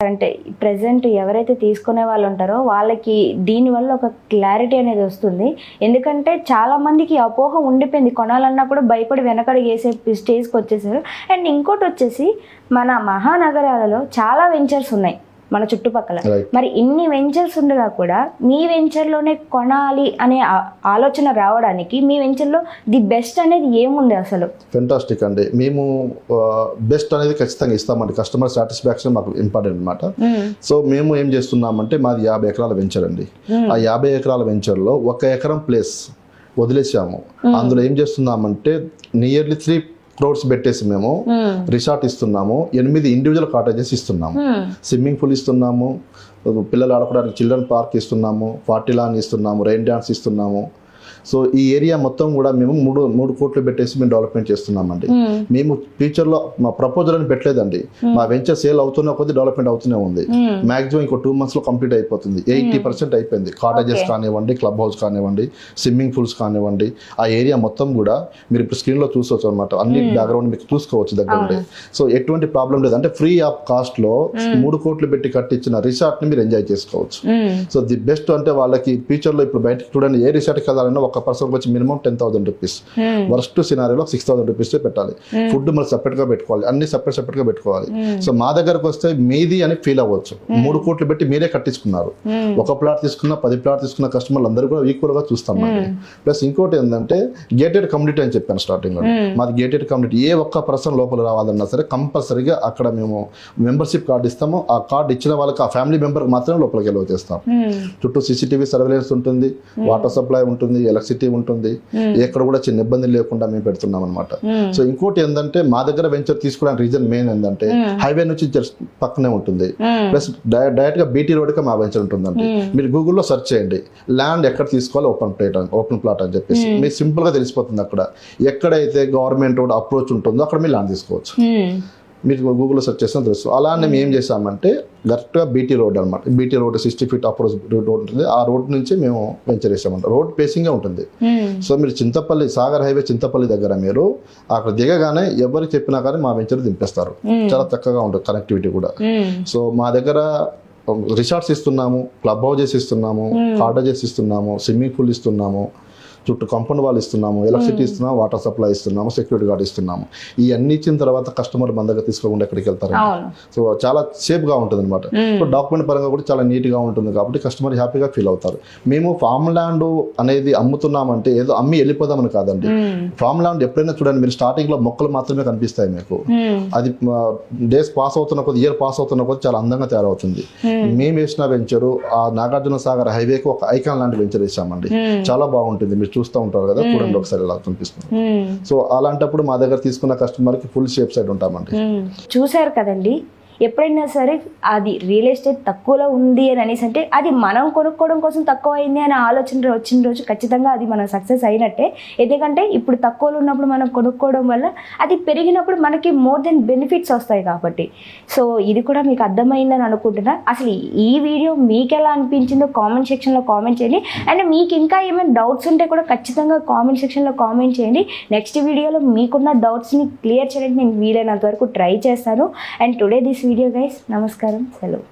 అంటే ప్రెసెంట్ ఎవరైతే తీసుకునే వాళ్ళు ఉంటారో వాళ్ళకి దీనివల్ల ఒక క్లారిటీ అనేది వస్తుంది. ఎందుకంటే చాలా మందికి అపోహ ఉండిపోయింది, కొనాలన్నా కూడా భయపడి వెనకడుగు వేసే స్టేజ్కి వచ్చేసారు. అండ్ ఇంకోటి వచ్చేసి మన మహానగరాలలో చాలా వెంచర్స్ ఉన్నాయి మన చుట్టుపక్కల. మరి ఇన్ని వెంచర్స్ ఉండగా కూడా మీ వెంచర్లోనే కొనాలి అనే ఆలోచన రావడానికి మీ వెంచర్లో ది బెస్ట్ అనేది ఏముంది అసలు? ఫెంటాస్టిక్ అండి. మేము బెస్ట్ అనేది ఖచ్చితంగా ఇస్తామండి. కస్టమర్ సాటిస్ఫాక్షన్ మాకు ఇంపార్టెంట్ అనమాట. సో మేము ఏం చేస్తున్నామంటే మాది 50 ఎకరాల వెంచర్ అండి. ఆ 50 ఎకరాల వెంచర్లో 1 ఎకరం ప్లేస్ వదిలేసాము. అందులో ఏం చేస్తున్నామంటే నియర్లీ 3 crores పెట్టేసి మేము రిసార్ట్ ఇస్తున్నాము, 8 ఇండివిజువల్ కాటేజెస్ ఇస్తున్నాము, స్విమ్మింగ్ పూల్ ఇస్తున్నాము, పిల్లలు ఆడుకోవడానికి చిల్డ్రన్ పార్క్ ఇస్తున్నాము, 40 లాన్ ఇస్తున్నాము, రెయిన్ డాన్స్ ఇస్తున్నాము. సో ఈ ఏరియా మొత్తం కూడా మేము 3 కోట్లు పెట్టేసి మేము డెవలప్మెంట్ చేస్తున్నామండి. మేము ఫ్యూచర్లో మా ప్రపోజల్ అని పెట్టలేదండి. మా వెంచర్ సేల్ అవుతున్న కొద్ది డెవలప్మెంట్ అవుతూనే ఉంది. మాక్సిమం ఇంకో 2 months లో కంప్లీట్ అయిపోతుంది. 80% అయిపోయింది. కాటేజెస్ కానివ్వండి, క్లబ్ హౌస్ కానివ్వండి, స్విమ్మింగ్ పూల్స్ కానివ్వండి, ఆ ఏరియా మొత్తం కూడా మీరు ఇప్పుడు స్క్రీన్ లో చూసుకోవచ్చు అనమాట. అన్ని బ్యాక్గ్రౌండ్ మీకు చూసుకోవచ్చు దగ్గర ఉండే. సో ఎటువంటి ప్రాబ్లం లేదు. అంటే ఫ్రీ ఆఫ్ కాస్ట్ లో 3 కోట్లు పెట్టి కట్టించిన రిసార్ట్ ని మీరు ఎంజాయ్ చేసుకోవచ్చు. సో ది బెస్ట్ అంటే వాళ్ళకి ఫ్యూచర్ లో ఇప్పుడు బయటకు చూడండి, ఏ రిసార్ట్కి వెళ్ళాలన్నా ఒక పర్సన్ వచ్చి మినిమం 10,000 రూపీస్, వర్స్ట్ సినారియోలో 6,000 రూపీస్ పెట్టాలి. ఫుడ్ మరి సెపరేట్ గా పెట్టుకోవాలి, అన్ని సెపరేట్ గా పెట్టుకోవాలి. సో మా దగ్గరకు వస్తే మీది అని ఫీల్ అవ్వచ్చు. 3 కోట్లు పెట్టి మీరే కట్టించుకున్నారు. ఒక ప్లాట్ తీసుకున్న 10 ప్లాట్ తీసుకున్న కస్టమర్లు అందరూ కూడా ఈక్వల్ గా చూస్తామండి. ప్లస్ ఇంకోటి ఏంటంటే గేటెడ్ కమ్యూనిటీ అని చెప్పాను స్టార్టింగ్ లో. మాది గేటెడ్ కమ్యూనిటీ. ఏ ఒక్క పర్సన్ లోపల రావాలన్నా సరే కంపల్సరీగా అక్కడ మేము మెంబర్షిప్ కార్డు ఇస్తాము. ఆ కార్డు ఇచ్చిన వాళ్ళకి ఆ ఫ్యామిలీ మెంబర్ మాత్రమే లోపలికి వెళ్ళి చేస్తాం. చుట్టూ CCTV సర్వేలెన్స్ ఉంటుంది, వాటర్ సప్లై ఉంటుంది, ఎలక్ట్రిసిటీ ఉంటుంది. ఎక్కడ కూడా చిన్న ఇబ్బంది లేకుండా మేము పెడుతున్నాం అనమాట. సో ఇంకోటి ఏంటంటే మా దగ్గర వెంచర్ తీసుకోవడానికి రీజన్ మెయిన్ ఏంటంటే హైవే నుంచి జస్ట్ పక్కనే ఉంటుంది. ప్లస్ డైరెక్ట్ గా BT రోడ్ కి మా వెంచర్ ఉంటుందండి. మీరు గూగుల్లో సెర్చ్ చేయండి ల్యాండ్ ఎక్కడ తీసుకోవాలి, ఓపెన్ ప్లాట్ అని చెప్పేసి మీకు సింపుల్ గా తెలిసిపోతుంది. అక్కడ ఎక్కడైతే గవర్నమెంట్ రోడ్ అప్రోచ్ ఉంటుందో అక్కడ మీరు ల్యాండ్ తీసుకోవచ్చు. మీరు గూగుల్లో సెర్చ్ చేసినా తెలుసు. అలానే మేము ఏం చేసామంటే కరెక్ట్గా BT రోడ్ అనమాట. BT road 60 feet approach road ఉంటుంది. ఆ రోడ్ నుంచి మేము వెంచర్ చేసామంట. రోడ్ పేసింగే ఉంటుంది. సో మీరు చింతపల్లి సాగర్ హైవే చింతపల్లి దగ్గర మీరు అక్కడ దిగగానే ఎవరికి చెప్పినా కానీ మా వెంచర్ దింపేస్తారు. చాలా చక్కగా ఉంటుంది కనెక్టివిటీ కూడా. సో మా దగ్గర రిసార్ట్స్ ఇస్తున్నాము, క్లబ్ హౌజెస్ ఇస్తున్నాము, కాటేజెస్ ఇస్తున్నాము, స్విమ్మింగ్ పూల్ ఇస్తున్నాము, చుట్టూ కాంపౌండ్ వాళ్ళు ఇస్తున్నాము, ఎలక్ట్రిసిటీ ఇస్తున్నాము, వాటర్ సప్లై ఇస్తున్నాము, సెక్యూరిటీ గార్డ్ ఇస్తున్నాము. ఈ అన్ని ఇచ్చిన తర్వాత కస్టమర్ మన దగ్గర తీసుకోకుండా ఎక్కడికి వెళ్తారు. సో చాలా సేఫ్ గా ఉంటుంది అనమాట. డాక్యుమెంట్ పరంగా కూడా చాలా నీట్ గా ఉంటుంది కాబట్టి కస్టమర్ హ్యాపీగా ఫీల్ అవుతారు. మేము ఫామ్ ల్యాండ్ అనేది అమ్ముతున్నామంటే ఏదో అమ్మి వెళ్ళిపోదామని కాదండి. ఫామ్ ల్యాండ్ ఎప్పుడైనా చూడండి, మీరు స్టార్టింగ్ లో మొక్కలు మాత్రమే కనిపిస్తాయి మీకు. అది డేస్ పాస్ అవుతున్న కొద్ది, ఇయర్ పాస్ అవుతున్న కొద్ది చాలా అందంగా తయారవుతుంది. మేము వేసిన వెంచరు ఆ నాగార్జున సాగర్ హైవేకి ఒక ఐకాన్ లాంటి వెంచర్ వేసామండి. చాలా బాగుంటుంది. మీరు చూస్తూ ఉంటారు కదా, చూడండి ఒకసారి ఎలా కనిపిస్తుంది. సో అలాంటప్పుడు మా దగ్గర తీసుకున్న కస్టమర్ కి ఫుల్ షేప్ సైడ్ ఉంటామండి. చూసారు కదండి, ఎప్పుడైనా సరే అది రియల్ ఎస్టేట్ తక్కువలో ఉంది అని అనేసి అంటే అది మనం కొనుక్కోవడం కోసం తక్కువ అయింది అనే ఆలోచన వచ్చిన రోజు ఖచ్చితంగా అది మనం సక్సెస్ అయినట్టే. ఎందుకంటే ఇప్పుడు తక్కువలో ఉన్నప్పుడు మనం కొనుక్కోవడం వల్ల అది పెరిగినప్పుడు మనకి మోర్ దెన్ బెనిఫిట్స్ వస్తాయి కాబట్టి. సో ఇది కూడా మీకు అర్థమైందని అనుకుంటున్నా. అసలు ఈ వీడియో మీకు ఎలా అనిపించిందో కామెంట్ సెక్షన్లో కామెంట్ చేయండి. అండ్ మీకు ఇంకా ఏమైనా డౌట్స్ ఉంటే కూడా ఖచ్చితంగా కామెంట్ సెక్షన్లో కామెంట్ చేయండి. నెక్స్ట్ వీడియోలో మీకున్న డౌట్స్ని క్లియర్ చేయడానికి నేను వీలైనంత వరకు ట్రై చేస్తాను. And today this video guys, నమస్కారం, సెలవు.